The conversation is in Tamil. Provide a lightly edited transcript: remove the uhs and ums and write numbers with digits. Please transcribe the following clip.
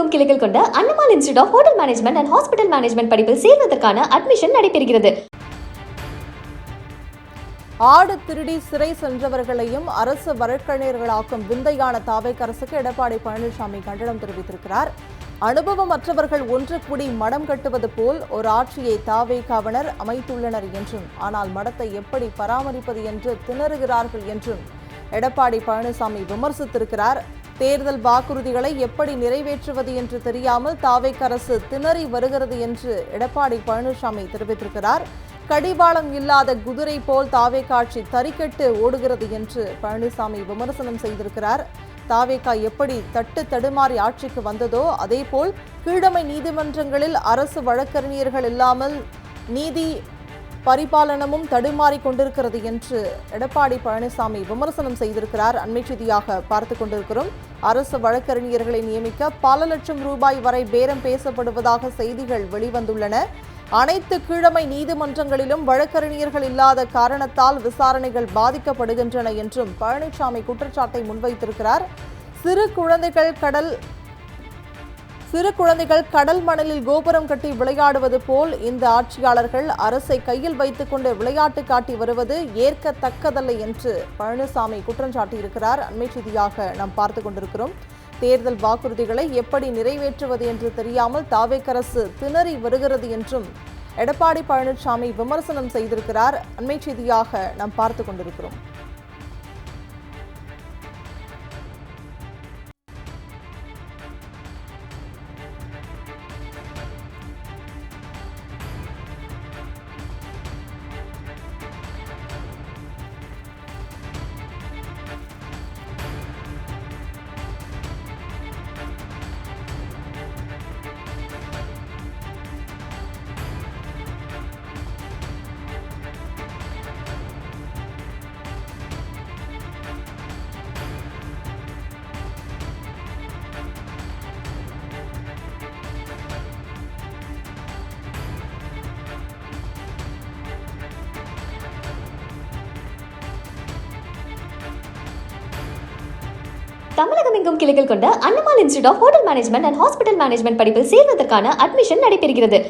தமிழகமெங்கும் கிளைகள் கொண்ட Annamalai institute of hotel management and hospital management படிப்பில் சேர்வதற்கான அட்மிஷன் நடைபெறுகிறது. ஆடு திருடி சிறை சென்றவர்களையும் அரசு வழக்கறிஞர்களாக்கும் விந்தையான தாவேக அரசுக்கு எடப்பாடி பழனிசாமி கண்டனம் தெரிவித்திருக்கிறார். அனுபவமற்றவர்கள் ஒன்று கூடி மடம் கட்டுவது போல் ஒரு ஆட்சியை தாவேகாவினர் அமைத்துள்ளனர் என்றும், ஆனால் மடத்தை எப்படி பராமரிப்பது என்று திணறுகிறார்கள் என்றும் எடப்பாடி பழனிசாமி விமர்சித்திருக்கிறார். தேர்தல் வாக்குறுதிகளை எப்படி நிறைவேற்றுவது என்று தெரியாமல் தாவேக அரசு திணறி வருகிறது என்று எடப்பாடி பழனிசாமி தெரிவித்திருக்கிறார். கடிவாளம் இல்லாத குதிரை போல் தாவேக ஆட்சி தறிக்கெட்டு ஓடுகிறது என்று பழனிசாமி விமர்சனம் செய்திருக்கிறார். தாவேக எப்படி தட்டு தடுமாறி ஆட்சிக்கு வந்ததோ அதேபோல் கீழமை நீதிமன்றங்களில் அரசு வழக்கறிஞர்கள் இல்லாமல் நீதி பரிபாலனமும் தடுமாறி கொண்டிருக்கிறது என்று எடப்பாடி பழனிசாமி விமர்சனம் செய்திருக்கிறார். அண்மை செய்தியாக பார்த்து கொண்டிருக்கிறோம். அரசு வழக்கறிஞர்களை நியமிக்க பல லட்சம் ரூபாய் வரை பேரம் பேசப்படுவதாக செய்திகள் வெளிவந்துள்ளன. அனைத்து கீழமை நீதிமன்றங்களிலும் வழக்கறிஞர்கள் இல்லாத காரணத்தால் விசாரணைகள் பாதிக்கப்படுகின்றன என்றும் பழனிசாமி குற்றச்சாட்டை முன்வைத்திருக்கிறார். சிறு குழந்தைகள் கடல் மணலில் கோபுரம் கட்டி விளையாடுவது போல் இந்த ஆட்சியாளர்கள் அரசை கையில் வைத்துக் கொண்டு விளையாட்டு காட்டி வருவது ஏற்கத்தக்கதல்ல என்று பழனிசாமி குற்றம் சாட்டியிருக்கிறார். அண்மை செய்தியாக நாம் பார்த்து கொண்டிருக்கிறோம். தேர்தல் வாக்குறுதிகளை எப்படி நிறைவேற்றுவது என்று தெரியாமல் தாவேக அரசு திணறி வருகிறது என்றும் எடப்பாடி பழனிசாமி விமர்சனம் செய்திருக்கிறார். அண்மை செய்தியாக நாம் பார்த்து கொண்டிருக்கிறோம். தமிழகமெங்கும் கிளைகள் கொண்ட Annamalai institute of hotel management and hospital management படிப்பில் சேர்வதற்கான அட்மிஷன் நடைபெறுகிறது.